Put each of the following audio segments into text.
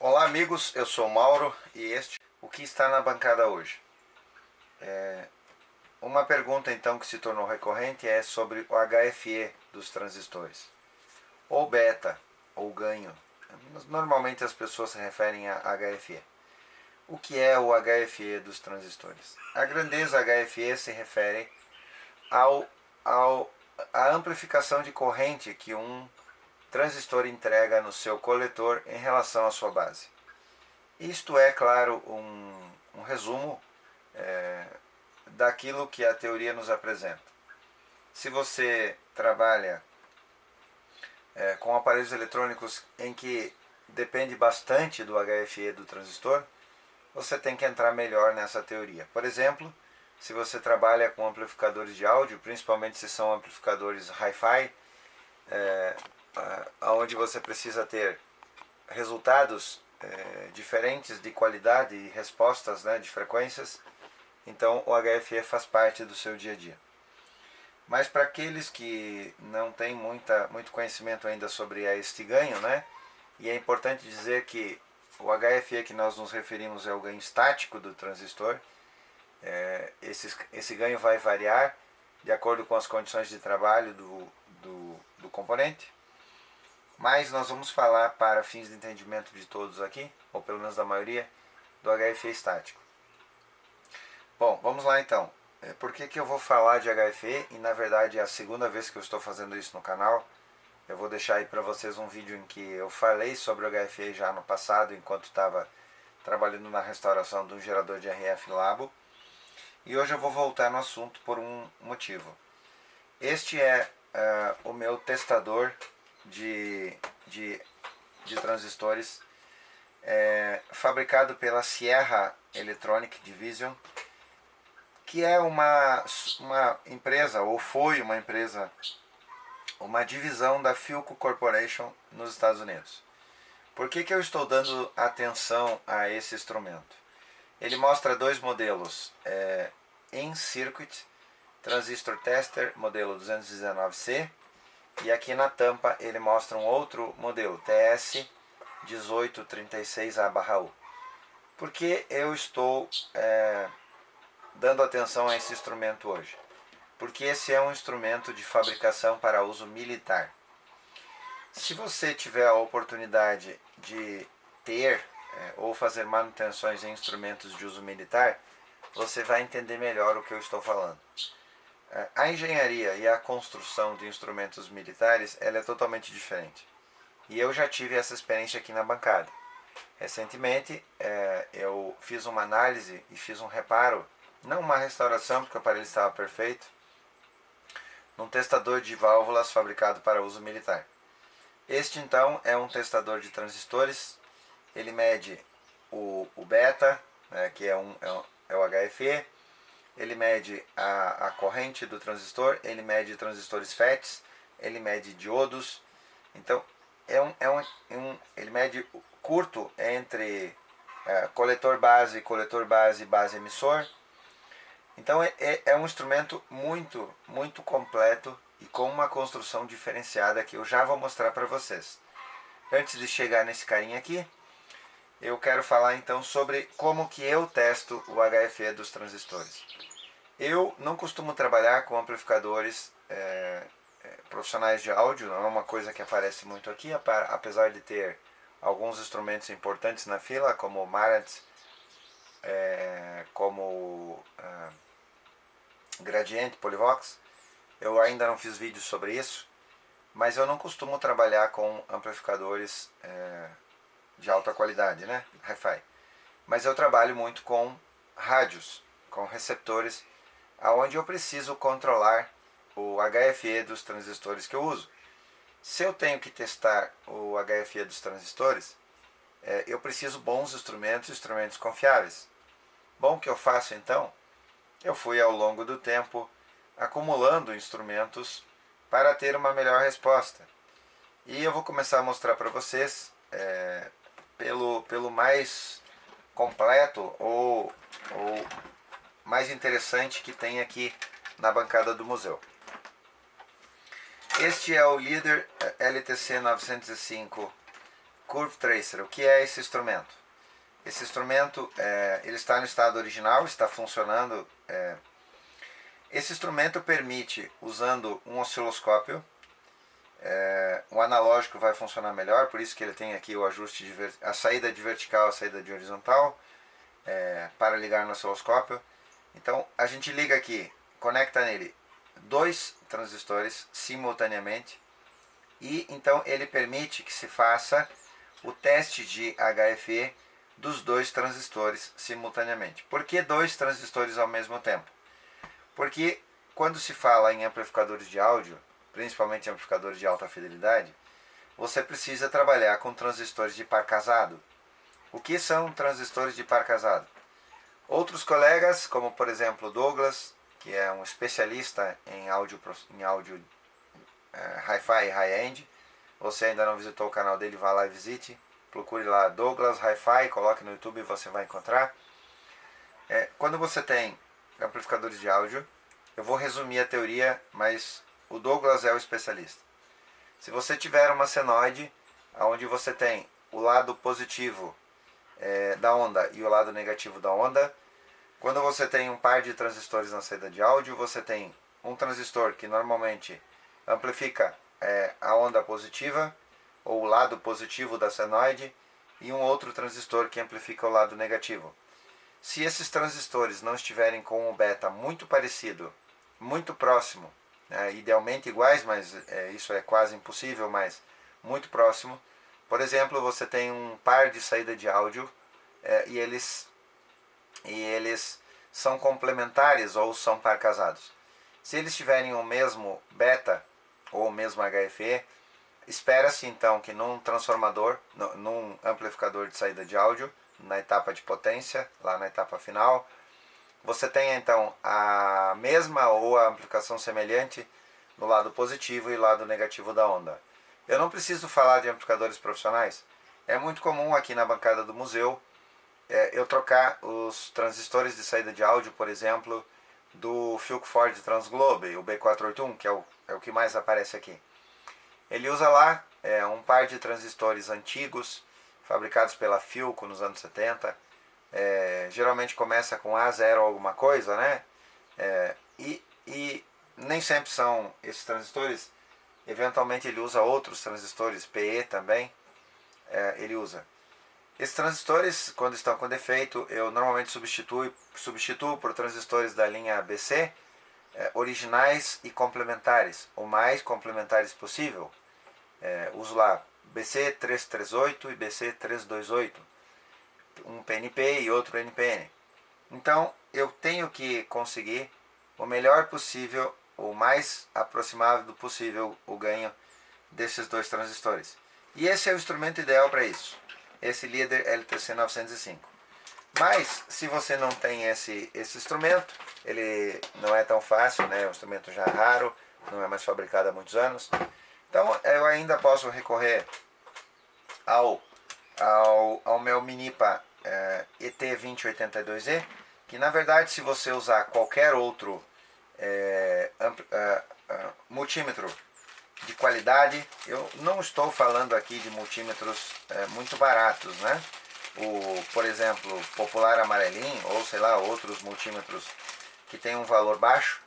Olá amigos, eu sou o Mauro e o que está na bancada hoje. Uma pergunta então que se tornou recorrente é sobre o HFE dos transistores, ou beta, ou ganho. Normalmente as pessoas se referem a HFE. O que é o HFE dos transistores? A grandeza HFE se refere ao, à amplificação de corrente que um transistor entrega no seu coletor em relação à sua base. Isto é, claro, um resumo daquilo que a teoria nos apresenta. Se você trabalha com aparelhos eletrônicos em que depende bastante do HFE do transistor, você tem que entrar melhor nessa teoria. Por exemplo, se você trabalha com amplificadores de áudio, principalmente se são amplificadores hi-fi, onde você precisa ter resultados diferentes de qualidade e respostas, de frequências, então o HFE faz parte do seu dia a dia. Mas para aqueles que não têm muito conhecimento ainda sobre este ganho, e é importante dizer que o HFE que nós nos referimos é o ganho estático do transistor. Esse ganho vai variar de acordo com as condições de trabalho do componente. Mas nós vamos falar, para fins de entendimento de todos aqui, ou pelo menos da maioria, do HFE estático. Bom, vamos lá então. Por que eu vou falar de HFE? E na verdade é a segunda vez que eu estou fazendo isso no canal. Eu vou deixar aí para vocês um vídeo em que eu falei sobre o HFE já no passado, enquanto estava trabalhando na restauração do gerador de RF Labo. E hoje eu vou voltar no assunto por um motivo. Este é o meu testador de transistores, fabricado pela Sierra Electronic Division, que é uma empresa, ou foi uma empresa, uma divisão da Philco Corporation nos Estados Unidos. Por que eu estou dando atenção a esse instrumento? Ele mostra dois modelos, in-circuit transistor tester modelo 219C, e aqui na tampa ele mostra um outro modelo, TS 1836A/U. Por que eu estou dando atenção a esse instrumento hoje? Porque esse é um instrumento de fabricação para uso militar. Se você tiver a oportunidade de ter ou fazer manutenções em instrumentos de uso militar, você vai entender melhor o que eu estou falando. A engenharia e a construção de instrumentos militares, ela é totalmente diferente. E eu já tive essa experiência aqui na bancada. Recentemente eu fiz uma análise e fiz um reparo, não uma restauração porque o aparelho estava perfeito, num testador de válvulas fabricado para uso militar. Este então é um testador de transistores. Ele mede o beta, que é o HFE. Ele mede a corrente do transistor, ele mede transistores FETs, ele mede diodos. Então ele mede curto entre coletor base, base emissor. Então é um instrumento muito completo e com uma construção diferenciada que eu já vou mostrar para vocês. Antes de chegar nesse carinha aqui, eu quero falar então sobre como que eu testo o HFE dos transistores. Eu não costumo trabalhar com amplificadores profissionais de áudio, não é uma coisa que aparece muito aqui, apesar de ter alguns instrumentos importantes na fila, como o Marantz, como Gradiente, Polivox. Eu ainda não fiz vídeos sobre isso, mas eu não costumo trabalhar com amplificadores de alta qualidade, Hi-Fi. Mas eu trabalho muito com rádios, com receptores, aonde eu preciso controlar o HFE dos transistores que eu uso. Se eu tenho que testar o HFE dos transistores, eu preciso bons instrumentos confiáveis. Bom, o que eu faço então? Eu fui ao longo do tempo acumulando instrumentos para ter uma melhor resposta. E eu vou começar a mostrar para vocês pelo mais completo ou mais interessante que tem aqui na bancada do museu. Este é o Leader LTC 905 Curve Tracer, o que é esse instrumento? Esse instrumento ele está no estado original, está funcionando. Esse instrumento permite, usando um osciloscópio, o analógico vai funcionar melhor, por isso que ele tem aqui o ajuste de a saída de vertical, a saída de horizontal, para ligar no osciloscópio. Então a gente liga aqui, conecta nele 2 transistores simultaneamente, e então ele permite que se faça o teste de HFE dos 2 transistores simultaneamente. Por que 2 transistores ao mesmo tempo? Porque quando se fala em amplificadores de áudio, principalmente amplificadores de alta fidelidade, você precisa trabalhar com transistores de par casado. O que são transistores de par casado? Outros colegas, como por exemplo o Douglas, que é um especialista em áudio hi-fi e high-end. Você ainda não visitou o canal dele, vá lá e visite. Procure lá Douglas Hi-Fi, coloque no YouTube e você vai encontrar. Quando você tem amplificadores de áudio, eu vou resumir a teoria, mas o Douglas é o especialista. Se você tiver uma senoide, onde você tem o lado positivo da onda e o lado negativo da onda, quando você tem um par de transistores na saída de áudio, você tem um transistor que normalmente amplifica a onda positiva, ou o lado positivo da senoide, e um outro transistor que amplifica o lado negativo. Se esses transistores não estiverem com o beta muito parecido, muito próximo, idealmente iguais, mas isso é quase impossível, mas muito próximo. Por exemplo, você tem um par de saída de áudio e eles são complementares ou são par casados. Se eles tiverem o mesmo beta ou o mesmo HFE, espera-se então que num transformador, num amplificador de saída de áudio, na etapa de potência, lá na etapa final, você tenha então a mesma ou a amplificação semelhante no lado positivo e lado negativo da onda. Eu não preciso falar de amplificadores profissionais. É muito comum aqui na bancada do museu eu trocar os transistores de saída de áudio, por exemplo, do Filkford Transglobe, o B481, que é o que mais aparece aqui. Ele usa lá um par de transistores antigos, fabricados pela Philco nos anos 70. Geralmente começa com A0 alguma coisa, né? E nem sempre são esses transistores. Eventualmente ele usa outros transistores, PE também, ele usa. Esses transistores, quando estão com defeito, eu normalmente substituo por transistores da linha BC, originais e complementares, o mais complementares possível. Uso lá BC338 e BC328, um PNP e outro NPN. Então eu tenho que conseguir o melhor possível, o mais aproximado possível, o ganho desses 2 transistores. E esse é o instrumento ideal para isso, esse Leader LTC 905. Mas se você não tem esse instrumento, ele não é tão fácil, né? É um instrumento já raro, não é mais fabricado há muitos anos. Então eu ainda posso recorrer ao meu Minipa ET2082E, que na verdade, se você usar qualquer outro multímetro de qualidade, eu não estou falando aqui de multímetros muito baratos, né? Por exemplo, Popular Amarelinho, ou sei lá, outros multímetros que têm um valor baixo,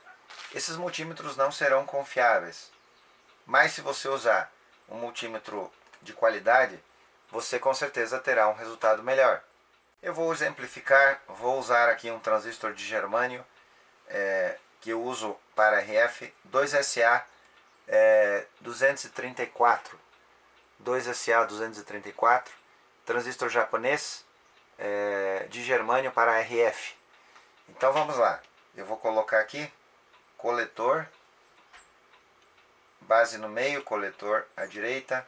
esses multímetros não serão confiáveis. Mas se você usar um multímetro de qualidade, você com certeza terá um resultado melhor. Eu vou exemplificar, vou usar aqui um transistor de germânio que eu uso para RF 2SA 234, 2SA 234, transistor japonês de germânio para RF. Então vamos lá, eu vou colocar aqui coletor, base no meio, coletor à direita,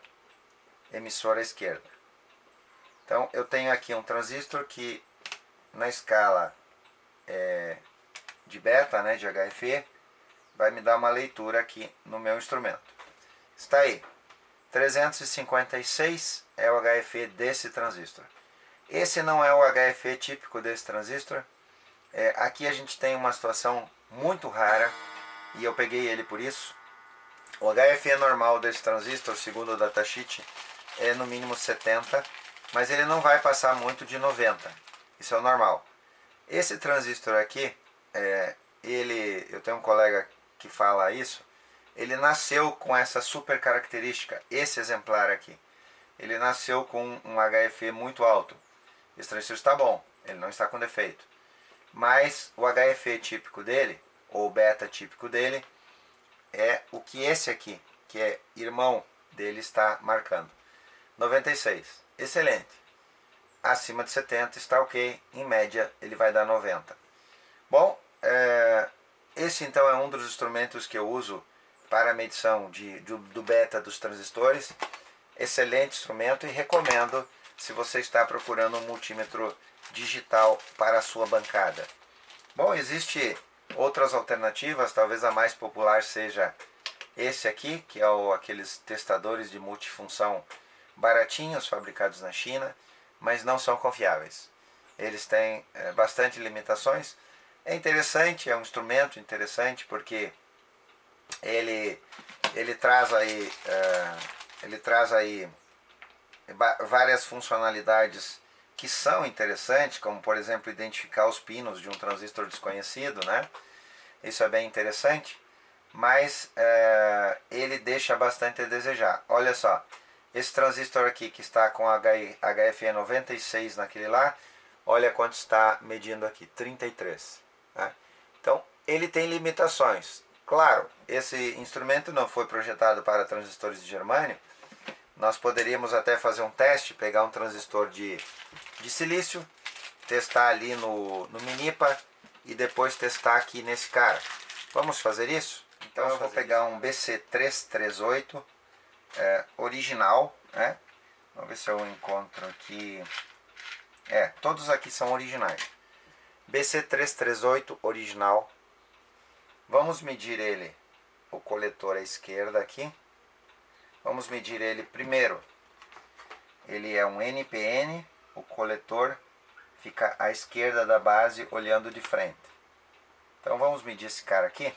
emissor à esquerda. Então eu tenho aqui um transistor que na escala de beta, né, de HFE, vai me dar uma leitura aqui no meu instrumento. Está aí, 356 é o HFE desse transistor. Esse não é o HFE típico desse transistor. Aqui a gente tem uma situação muito rara e eu peguei ele por isso. O HFE normal desse transistor, segundo o datasheet, é no mínimo 70, mas ele não vai passar muito de 90. Isso é o normal. Esse transistor aqui, eu tenho um colega que fala isso, ele nasceu com essa super característica, esse exemplar aqui. Ele nasceu com um HFE muito alto. Esse transistor está bom, ele não está com defeito. Mas o HFE típico dele, ou beta típico dele, é o que esse aqui, que é irmão dele, está marcando. 96, excelente. Acima de 70 está ok, em média ele vai dar 90. Bom, esse então é um dos instrumentos que eu uso para a medição do beta dos transistores. Excelente instrumento e recomendo se você está procurando um multímetro digital para a sua bancada. Bom, existe outras alternativas, talvez a mais popular seja esse aqui, que é aqueles testadores de multifunção baratinhos, fabricados na China, mas não são confiáveis. Eles têm bastante limitações. É interessante, é um instrumento interessante porque ele traz aí várias funcionalidades que são interessantes, como por exemplo identificar os pinos de um transistor desconhecido, né? Isso é bem interessante, mas ele deixa bastante a desejar. Olha só, esse transistor aqui que está com HFE 96 naquele lá, olha quanto está medindo aqui, 33. Né? Então, ele tem limitações. Claro, esse instrumento não foi projetado para transistores de germânio. Nós poderíamos até fazer um teste, pegar um transistor de silício, testar ali no Minipa e depois testar aqui nesse cara. Vamos fazer isso? Então eu vou pegar um BC338 original, né? Vamos ver se eu encontro aqui. Todos aqui são originais. BC338 original. Vamos medir ele, o coletor à esquerda aqui. Vamos medir ele primeiro. Ele é um NPN, o coletor fica à esquerda da base, olhando de frente. Então vamos medir esse cara aqui.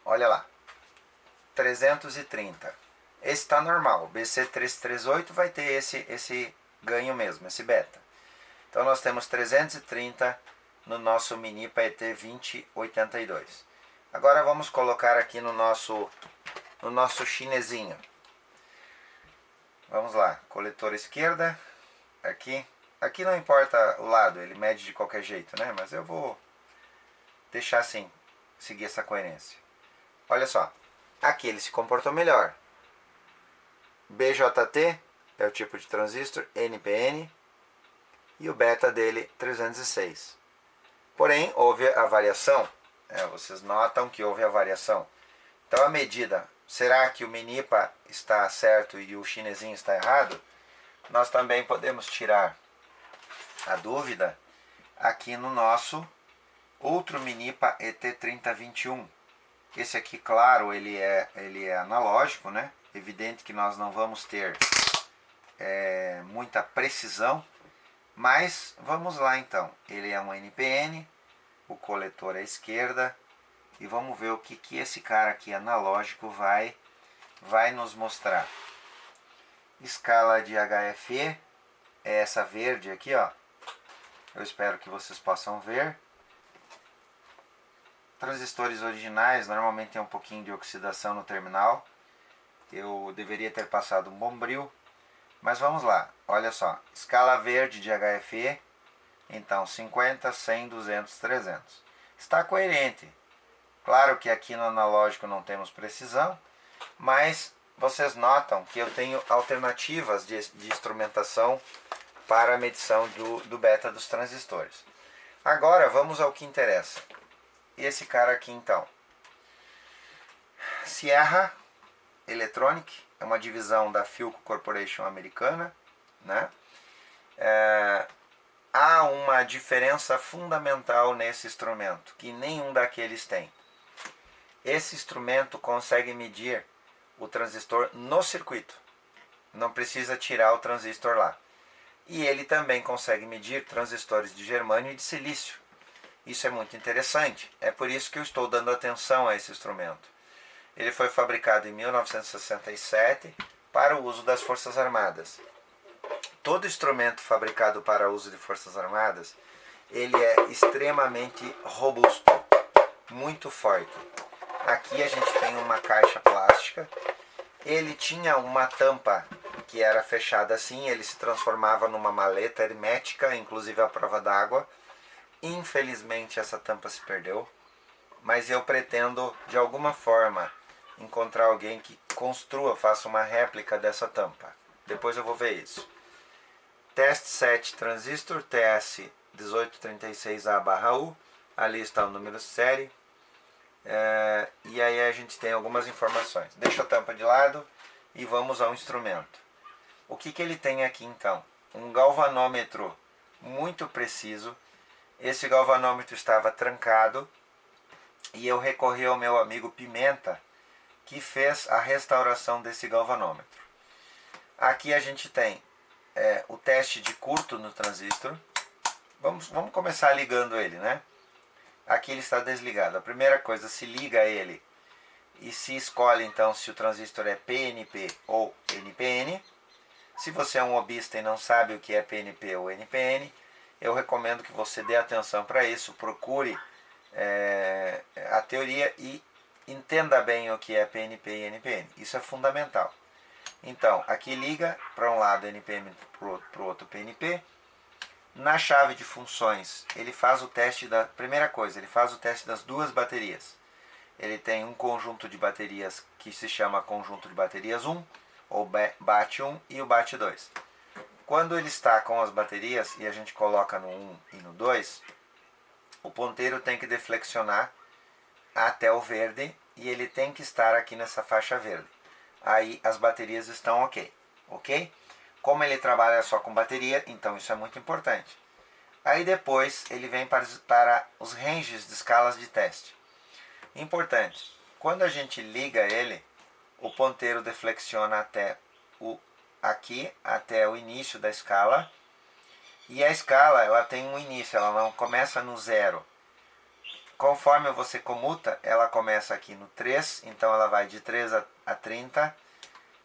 Olha lá, 330. Esse está normal, o BC338 vai ter esse ganho mesmo, esse beta. Então nós temos 330 no nosso Minipa ET2082. Agora vamos colocar aqui no nosso chinesinho. Vamos lá, coletor esquerda, aqui. Aqui não importa o lado, ele mede de qualquer jeito, né? Mas eu vou deixar assim, seguir essa coerência. Olha só, aqui ele se comportou melhor. BJT é o tipo de transistor, NPN, e o beta dele 306. Porém, houve a variação. Vocês notam que houve a variação. Então a medida, será que o Minipa está certo e o chinesinho está errado? Nós também podemos tirar a dúvida aqui no nosso outro Minipa ET3021. Esse aqui, claro, ele é analógico, né? Evidente que nós não vamos ter muita precisão, mas vamos lá então. Ele é um NPN, o coletor à esquerda, e vamos ver o que esse cara aqui analógico vai nos mostrar. Escala de HFE é essa verde aqui, ó. Eu espero que vocês possam ver. Transistores originais normalmente tem um pouquinho de oxidação no terminal. Eu deveria ter passado um bombril. Mas vamos lá, olha só. Escala verde de HFE. Então 50, 100, 200, 300. Está coerente. Claro que aqui no analógico não temos precisão, mas vocês notam que eu tenho alternativas de instrumentação para a medição do beta dos transistores. Agora vamos ao que interessa. Esse cara aqui então. Sierra Electronic é uma divisão da Philco Corporation americana, né? Há uma diferença fundamental nesse instrumento, que nenhum daqueles tem. Esse instrumento consegue medir o transistor no circuito. Não precisa tirar o transistor lá. E ele também consegue medir transistores de germânio e de silício. Isso é muito interessante. É por isso que eu estou dando atenção a esse instrumento. Ele foi fabricado em 1967 para o uso das Forças Armadas. Todo instrumento fabricado para uso de Forças Armadas, ele é extremamente robusto, muito forte. Aqui a gente tem uma caixa plástica. Ele tinha uma tampa que era fechada assim, ele se transformava numa maleta hermética, inclusive à prova d'água. Infelizmente essa tampa se perdeu, mas eu pretendo de alguma forma encontrar alguém que construa, faça uma réplica dessa tampa. Depois eu vou ver isso. Teste 7 transistor TS1836A/U. Ali está o número de série. E aí a gente tem algumas informações. Deixa a tampa de lado e vamos ao instrumento. O que ele tem aqui então? Um galvanômetro muito preciso. Esse galvanômetro estava trancado e eu recorri ao meu amigo Pimenta, que fez a restauração desse galvanômetro. Aqui a gente tem o teste de curto no transistor. Vamos começar ligando ele, né? Aqui ele está desligado. A primeira coisa, se liga ele e se escolhe então se o transistor é PNP ou NPN. Se você é um hobbyista e não sabe o que é PNP ou NPN, eu recomendo que você dê atenção para isso, procure a teoria e entenda bem o que é PNP e NPN. Isso é fundamental. Então, aqui liga para um lado NPN, para o outro PNP. Na chave de funções, ele faz o teste da primeira coisa, ele faz o teste das duas baterias. Ele tem um conjunto de baterias que se chama conjunto de baterias 1, ou BAT 1 e o BAT 2. Quando ele está com as baterias e a gente coloca no 1 e no 2, o ponteiro tem que deflexionar até o verde e ele tem que estar aqui nessa faixa verde. Aí as baterias estão ok. Como ele trabalha só com bateria, então isso é muito importante. Aí depois ele vem para os ranges de escalas de teste. Importante, quando a gente liga ele, o ponteiro deflexiona até até o início da escala. E a escala ela tem um início, ela não começa no 0. Conforme você comuta, ela começa aqui no 3, então ela vai de 3 a 30,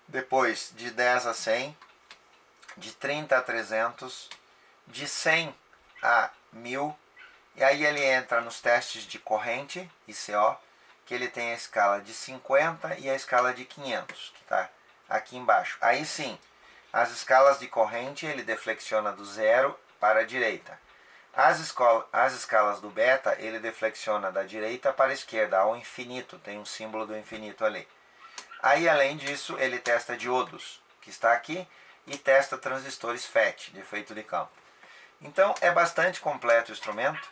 depois de 10 a 100, de 30 a 300, de 100 a 1000, e aí ele entra nos testes de corrente, ICO, que ele tem a escala de 50 e a escala de 500, que está aqui embaixo. Aí sim, as escalas de corrente ele deflexiona do 0 para a direita. As escalas do beta ele deflexiona da direita para a esquerda, ao infinito, tem um símbolo do infinito ali. Aí além disso ele testa diodos, que está aqui, e testa transistores FET, de efeito de campo. Então é bastante completo o instrumento.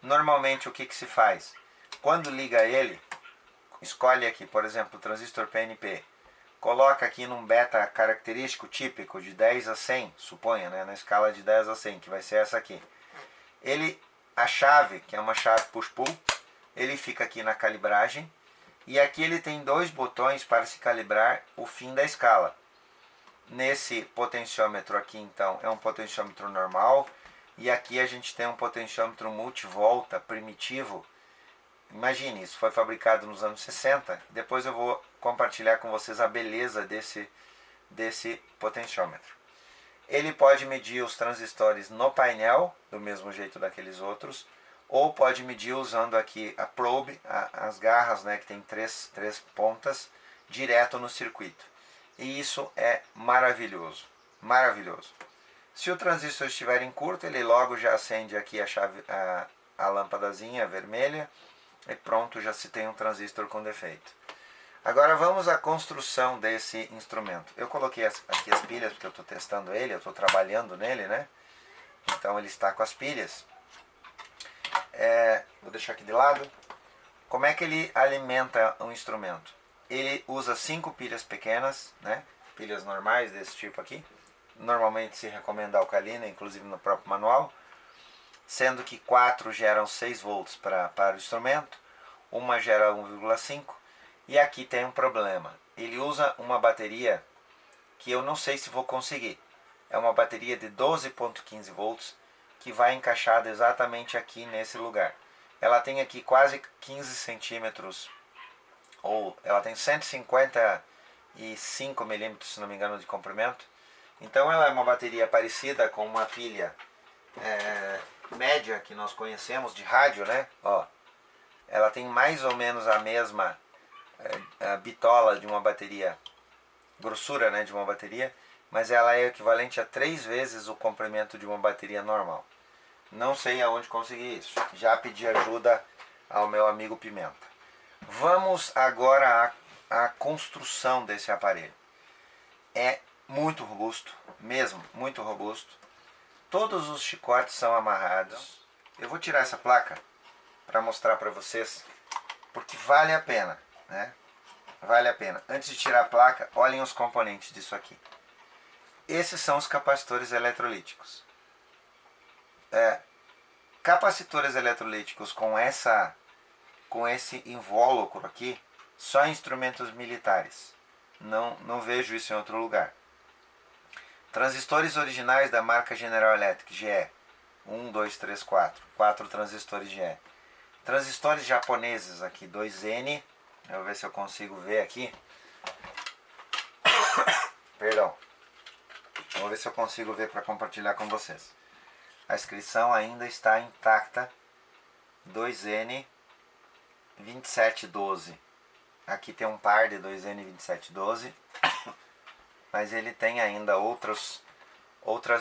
Normalmente o que se faz? Quando liga ele, escolhe aqui, por exemplo, o transistor PNP, coloca aqui num beta característico típico de 10 a 100, suponha, né, na escala de 10 a 100, que vai ser essa aqui. A chave, que é uma chave push-pull, ele fica aqui na calibragem, e aqui ele tem dois botões para se calibrar o fim da escala. Nesse potenciômetro aqui, então, é um potenciômetro normal, e aqui a gente tem um potenciômetro multivolta primitivo. Imagine, isso foi fabricado nos anos 60. Depois eu vou compartilhar com vocês a beleza desse potenciômetro. Ele pode medir os transistores no painel, do mesmo jeito daqueles outros, ou pode medir usando aqui a probe, as garras, né, que tem três pontas, direto no circuito. E isso é maravilhoso, maravilhoso. Se o transistor estiver em curto, ele logo já acende aqui a lâmpadazinha vermelha e pronto, já se tem um transistor com defeito. Agora vamos à construção desse instrumento. Eu coloquei aqui as pilhas porque eu estou testando ele, eu estou trabalhando nele, né? Então ele está com as pilhas. Vou deixar aqui de lado. Como é que ele alimenta um instrumento? Ele usa 5 pilhas pequenas, né? Pilhas normais desse tipo aqui. Normalmente se recomenda alcalina, inclusive no próprio manual. Sendo que 4 geram 6 volts para o instrumento. Uma gera 1,5. E aqui tem um problema. Ele usa uma bateria que eu não sei se vou conseguir. É uma bateria de 12,15 volts que vai encaixada exatamente aqui nesse lugar. Ela tem aqui quase 15 centímetros, ou ela tem 150 5 milímetros, se não me engano, de comprimento. Então ela é uma bateria parecida com uma pilha média que nós conhecemos de rádio, né? Ó, ela tem mais ou menos a mesma bitola de uma bateria, grossura, né, de uma bateria, mas ela é equivalente a 3 vezes o comprimento de uma bateria normal. Não sei aonde conseguir isso. Já pedi ajuda ao meu amigo Pimenta. Vamos agora à construção desse aparelho. É muito robusto, mesmo, muito robusto. Todos os chicotes são amarrados. Eu vou tirar essa placa para mostrar para vocês, porque vale a pena, né? Vale a pena. Antes de tirar a placa, olhem os componentes disso aqui. Esses são os capacitores eletrolíticos. Capacitores eletrolíticos com esse invólucro aqui, só em instrumentos militares. Não vejo isso em outro lugar. Transistores originais da marca General Electric, GE. 1, 2, 3, 4. 4 transistores GE. Transistores japoneses aqui, 2N. Eu vou ver se eu consigo ver aqui. Perdão. Vou ver se eu consigo ver para compartilhar com vocês. A inscrição ainda está intacta. 2N 2712. Aqui tem um par de 2N 2712. Mas ele tem ainda outras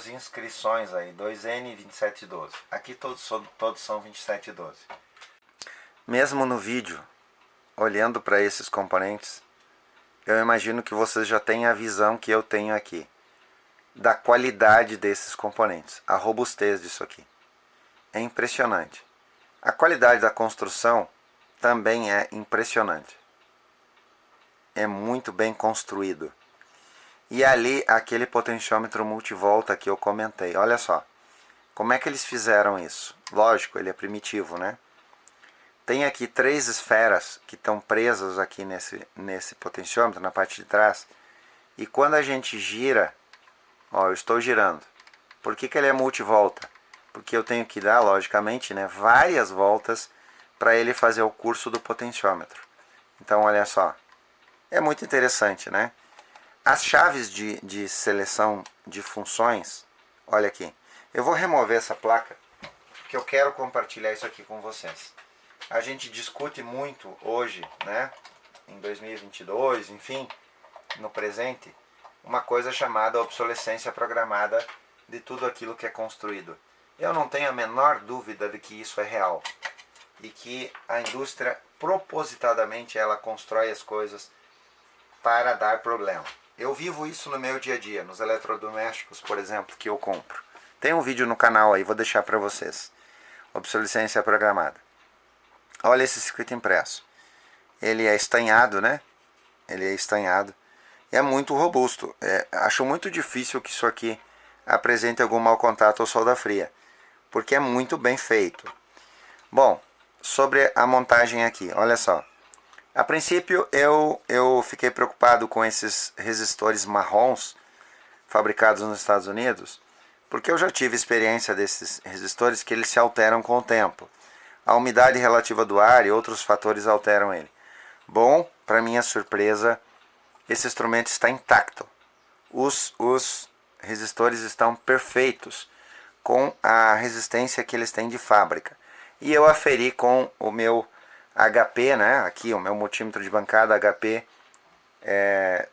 inscrições aí. 2N 2712. Aqui todos são 2712. Mesmo no vídeo, olhando para esses componentes, eu imagino que vocês já têm a visão que eu tenho aqui da qualidade desses componentes, a robustez disso aqui. É impressionante. A qualidade da construção também é impressionante. É muito bem construído. E ali, aquele potenciômetro multivolta que eu comentei. Olha só, como é que eles fizeram isso? Lógico, ele é primitivo, né? Tem aqui 3 esferas que estão presas aqui nesse potenciômetro, na parte de trás. E quando a gente gira, ó, eu estou girando. Por que ele é multivolta? Porque eu tenho que dar, logicamente, né, várias voltas para ele fazer o curso do potenciômetro. Então, olha só. É muito interessante, né? As chaves de seleção de funções, olha aqui. Eu vou remover essa placa, porque eu quero compartilhar isso aqui com vocês. A gente discute muito hoje, né, em 2022, enfim, no presente, uma coisa chamada obsolescência programada de tudo aquilo que é construído. Eu não tenho a menor dúvida de que isso é real e que a indústria propositadamente ela constrói as coisas para dar problema. Eu vivo isso no meu dia a dia, nos eletrodomésticos, por exemplo, que eu compro. Tem um vídeo no canal aí, vou deixar para vocês. Obsolescência programada. Olha esse circuito impresso. Ele é estanhado, né? Ele é estanhado. E é muito robusto. Acho muito difícil que isso aqui apresente algum mau contato ou solda fria, porque é muito bem feito. Bom, sobre a montagem aqui, olha só. A princípio eu fiquei preocupado com esses resistores marrons fabricados nos Estados Unidos, porque eu já tive experiência desses resistores que eles se alteram com o tempo. A umidade relativa do ar e outros fatores alteram ele. Bom, para minha surpresa, esse instrumento está intacto. Os resistores estão perfeitos com a resistência que eles têm de fábrica. E eu aferi com o meu HP, né? Aqui o meu multímetro de bancada HP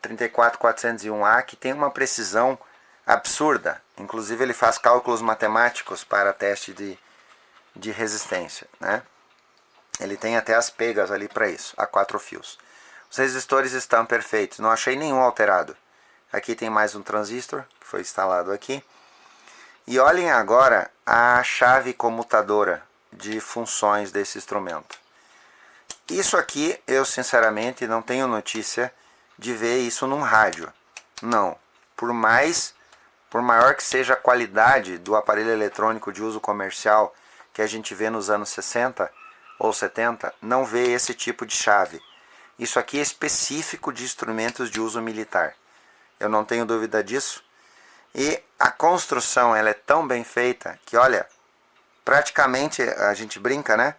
34401A, que tem uma precisão absurda. Inclusive ele faz cálculos matemáticos para teste de resistência, né? Ele tem até as pegas ali para isso, a 4 fios. Os resistores estão perfeitos, não achei nenhum alterado. Aqui tem mais um transistor que foi instalado aqui. E olhem agora a chave comutadora de funções desse instrumento. Isso aqui eu sinceramente não tenho notícia de ver isso num rádio. Não. Por maior que seja a qualidade do aparelho eletrônico de uso comercial que a gente vê nos anos 60 ou 70, não vê esse tipo de chave. Isso aqui é específico de instrumentos de uso militar. Eu não tenho dúvida disso. E a construção ela é tão bem feita que, olha, praticamente a gente brinca, né?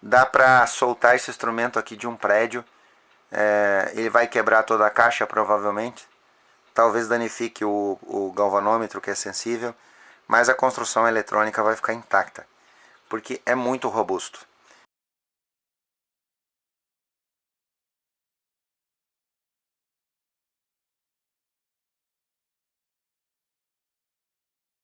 Dá para soltar esse instrumento aqui de um prédio Ele vai quebrar toda a caixa provavelmente. Talvez danifique o galvanômetro, que é sensível, mas a construção eletrônica vai ficar intacta, porque é muito robusto.